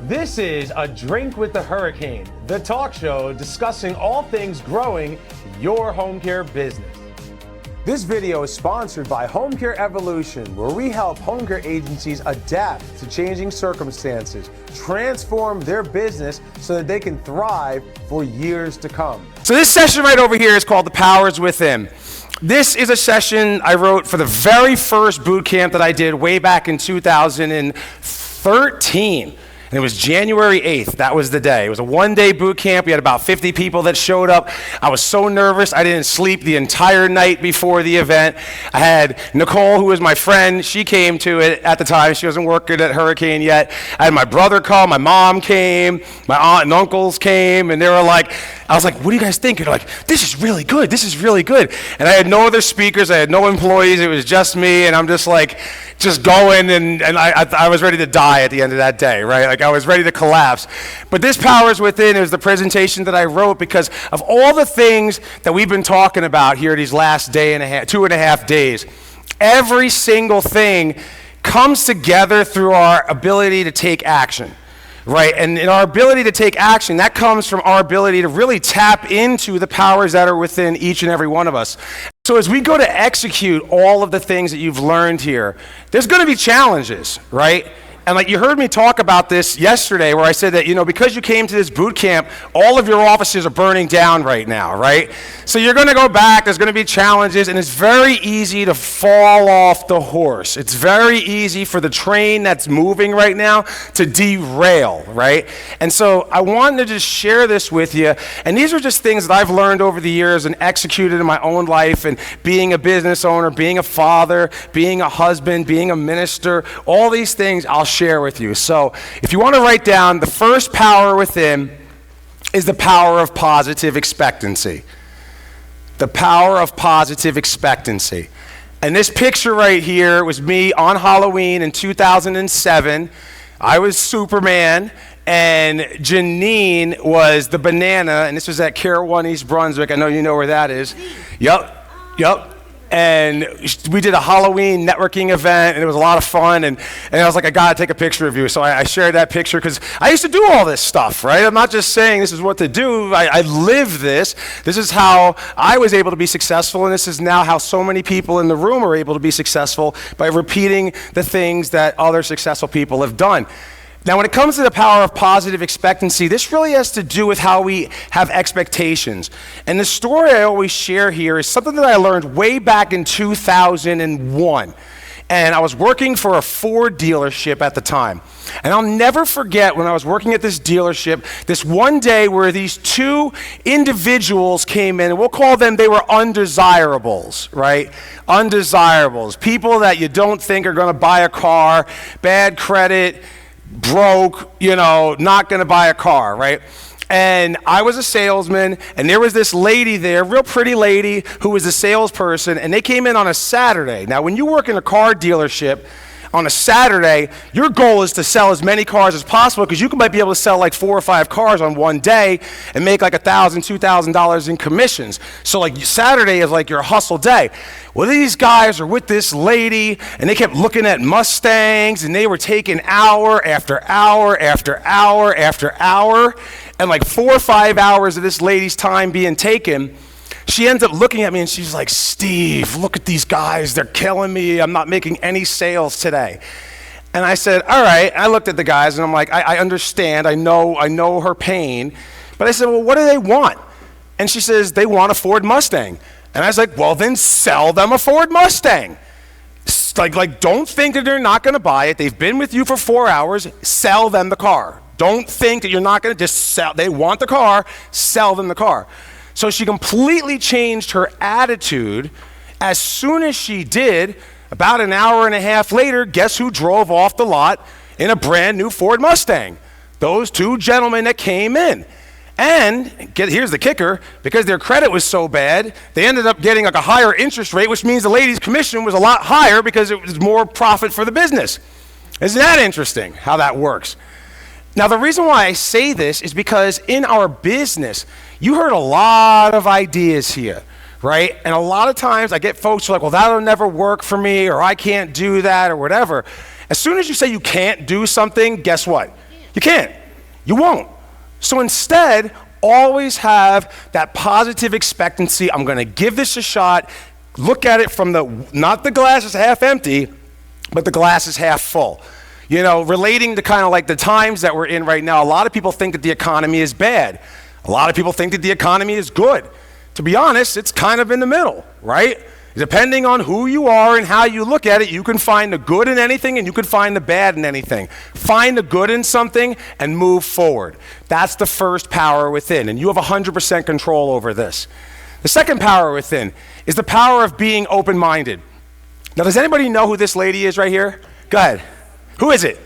This is A Drink with the Hurricane, the talk show discussing all things growing your home care business. This video is sponsored by Home Care Evolution, where we help home care agencies adapt to changing circumstances, transform their business so that they can thrive for years to come. So this session right over here is called The Powers Within. This is a session I wrote for the very first boot camp that I did way back in 2013. And it was January 8th. That was the day. It was a one-day boot camp. We had about 50 people that showed up. I was so nervous. I didn't sleep the entire night before the event. I had Nicole, who was my friend. She came to it at the time. She wasn't working at Hurricane yet. I had my brother come. My mom came. My aunt and uncles came. And they were like, I was like, what do you guys think? And they're like, this is really good. This is really good. And I had no other speakers. I had no employees. It was just me. And I'm just like, just going. And I was ready to die at the end of that day, right? Like I was ready to collapse. But this Powers Within is the presentation that I wrote because of all the things that we've been talking about here these last day and a half, 2.5 days. Every single thing comes together through our ability to take action. Right, and in our ability to take action, that comes from our ability to really tap into the powers that are within each and every one of us. So as we go to execute all of the things that you've learned here, there's going to be challenges, right? And like you heard me talk about this yesterday where I said that, because you came to this boot camp, all of your offices are burning down right now, right? So you're going to go back, there's going to be challenges, and it's very easy to fall off the horse. It's very easy for the train that's moving right now to derail, right? And so I wanted to just share this with you, and these are just things that I've learned over the years and executed in my own life, and being a business owner, being a father, being a husband, being a minister, all these things I'll share with you. So if you want to write down, the first power within is the power of positive expectancy. The power of positive expectancy. And this picture right here was me on Halloween in 2007. I was Superman, and Janine was the banana, and this was at Care One East Brunswick. I know you know where that is. Yep. And we did a Halloween networking event, and it was a lot of fun, and I was like, I gotta take a picture of you. So I shared that picture because I used to do all this stuff, right? I'm not just saying this is what to do. I live this. This is how I was able to be successful, and this is now how so many people in the room are able to be successful by repeating the things that other successful people have done. Now, when it comes to the power of positive expectancy, this really has to do with how we have expectations. And the story I always share here is something that I learned way back in 2001. And I was working for a Ford dealership at the time. And I'll never forget when I was working at this dealership, this one day where these two individuals came in, and we'll call them, they were undesirables, right? Undesirables. People that you don't think are going to buy a car, bad credit, broke, not going to buy a car, right? And I was a salesman, and there was this lady there, real pretty lady, who was a salesperson, and they came in on a Saturday. Now, when you work in a car dealership on a Saturday, your goal is to sell as many cars as possible because you might be able to sell like 4 or 5 cars on one day and make like $1,000, $2,000 in commissions. So like Saturday is like your hustle day. Well, these guys are with this lady, and they kept looking at Mustangs, and they were taking hour after hour after hour after hour, and like 4 or 5 hours of this lady's time being taken. She ends up looking at me and she's like, Steve, look at these guys. They're killing me. I'm not making any sales today. And I said, all right. I looked at the guys and I'm like, I understand. I know her pain. But I said, well, what do they want? And she says, they want a Ford Mustang. And I was like, well, then sell them a Ford Mustang. Like, don't think that they're not going to buy it. They've been with you for 4 hours. Sell them the car. Don't think that you're not going to just sell. They want the car. Sell them the car. So she completely changed her attitude. As soon as she did, about an hour and a half later, guess who drove off the lot in a brand new Ford Mustang? Those two gentlemen that came in. And here's the kicker, because their credit was so bad, they ended up getting like a higher interest rate, which means the lady's commission was a lot higher because it was more profit for the business. Isn't that interesting how that works? Now, the reason why I say this is because in our business, you heard a lot of ideas here, right? And a lot of times I get folks who are like, well, that'll never work for me, or I can't do that, or whatever. As soon as you say you can't do something, guess what? You can't. You won't. So instead, always have that positive expectancy. I'm going to give this a shot. Look at it from not the glass is half empty, but the glass is half full. You know, relating to kind of like the times that we're in right now, a lot of people think that the economy is bad. A lot of people think that the economy is good. To be honest, it's kind of in the middle, right? Depending on who you are and how you look at it, you can find the good in anything and you can find the bad in anything. Find the good in something and move forward. That's the first power within, and you have 100% control over this. The second power within is the power of being open-minded. Now, does anybody know who this lady is right here? Go ahead. Who is it?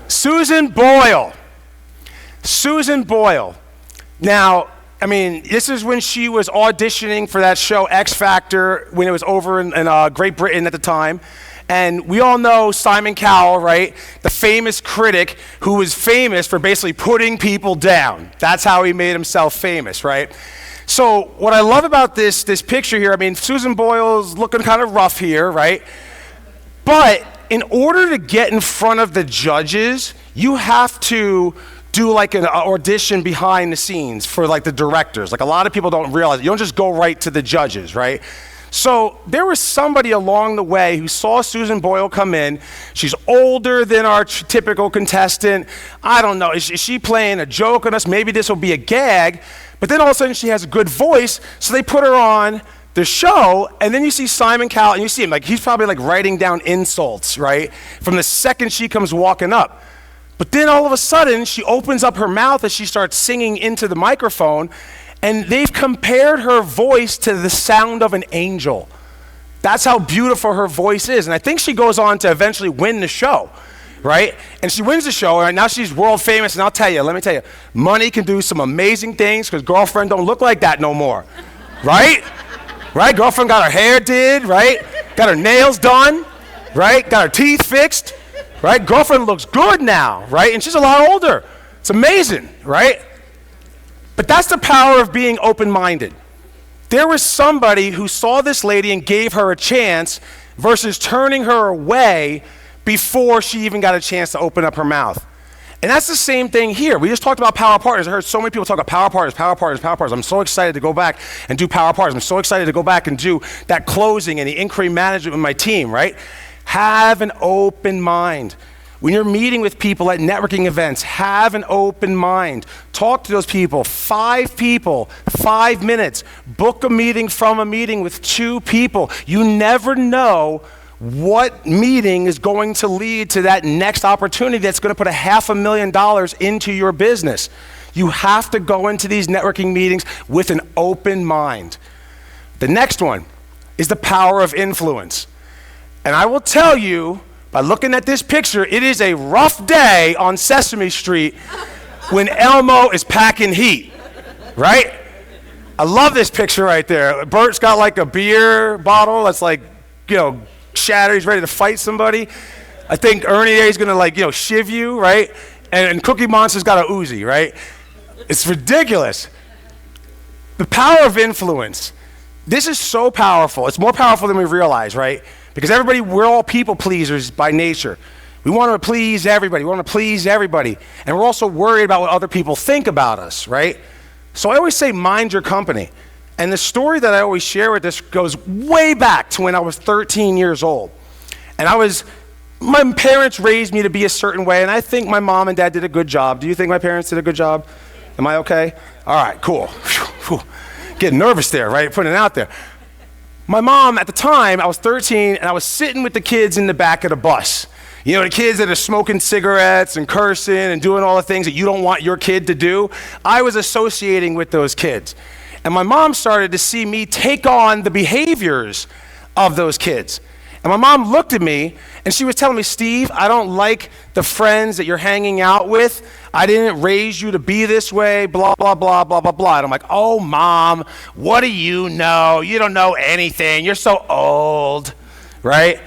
Susan Boyle. Susan Boyle. Now, I mean, this is when she was auditioning for that show X Factor when it was over in Great Britain at the time. And we all know Simon Cowell, right? The famous critic who was famous for basically putting people down. That's how he made himself famous, right? So what I love about this picture here, I mean, Susan Boyle's looking kind of rough here, right? But in order to get in front of the judges, you have to do like an audition behind the scenes for like the directors. Like a lot of people don't realize, you don't just go right to the judges, right? So there was somebody along the way who saw Susan Boyle come in. She's older than our typical contestant. I don't know, is she playing a joke on us? Maybe this will be a gag. But then all of a sudden she has a good voice, so they put her on the show, and then you see Simon Cowell, and you see him, like he's probably like writing down insults, right? From the second she comes walking up. But then all of a sudden, she opens up her mouth as she starts singing into the microphone, and they've compared her voice to the sound of an angel. That's how beautiful her voice is. And I think she goes on to eventually win the show, right? And she wins the show, and now she's world famous, and let me tell you, money can do some amazing things because girlfriend don't look like that no more, right? Right? Girlfriend got her hair did, right? Got her nails done, right? Got her teeth fixed. Right? Girlfriend looks good now, right? And she's a lot older. It's amazing, right? But that's the power of being open-minded. There was somebody who saw this lady and gave her a chance versus turning her away before she even got a chance to open up her mouth. And that's the same thing here. We just talked about power partners. I heard so many people talk about power partners, power partners, power partners. I'm so excited to go back and do power partners. I'm so excited to go back and do that closing and the inquiry management with my team, right? Have an open mind. When you're meeting with people at networking events, have an open mind. Talk to those people, 5 people, 5 minutes. Book a meeting from a meeting with 2 people. You never know what meeting is going to lead to that next opportunity that's going to put $500,000 into your business. You have to go into these networking meetings with an open mind. The next one is the power of influence. And I will tell you, by looking at this picture, it is a rough day on Sesame Street when Elmo is packing heat, right? I love this picture right there. Bert's got like a beer bottle that's like, shattered. He's ready to fight somebody. I think Ernie there is gonna like, shiv you, right? And Cookie Monster's got a Uzi, right? It's ridiculous. The power of influence. This is so powerful. It's more powerful than we realize, right? Because we're all people pleasers by nature. We want to please everybody. We want to please everybody. And we're also worried about what other people think about us, right? So I always say, mind your company. And the story that I always share with this goes way back to when I was 13 years old. And my parents raised me to be a certain way, and I think my mom and dad did a good job. Do you think my parents did a good job? Am I okay? All right, cool. Getting nervous there, right? Putting it out there. My mom, at the time, I was 13, and I was sitting with the kids in the back of the bus. The kids that are smoking cigarettes and cursing and doing all the things that you don't want your kid to do. I was associating with those kids. And my mom started to see me take on the behaviors of those kids. And my mom looked at me, and she was telling me, Steve, I don't like the friends that you're hanging out with. I didn't raise you to be this way, blah, blah, blah, blah, blah, blah. And I'm like, oh, Mom, what do you know? You don't know anything. You're so old, right?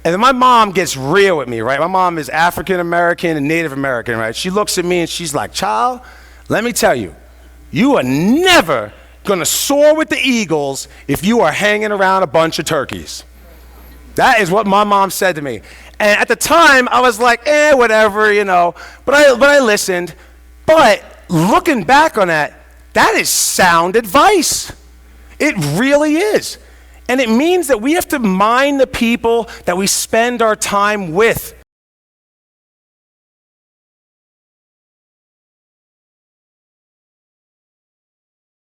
And then my mom gets real with me, right? My mom is African American and Native American, right? She looks at me, and she's like, child, let me tell you, you are never going to soar with the eagles if you are hanging around a bunch of turkeys. That is what my mom said to me. And at the time, I was like, whatever, but I listened. But looking back on that, that is sound advice. It really is. And it means that we have to mind the people that we spend our time with.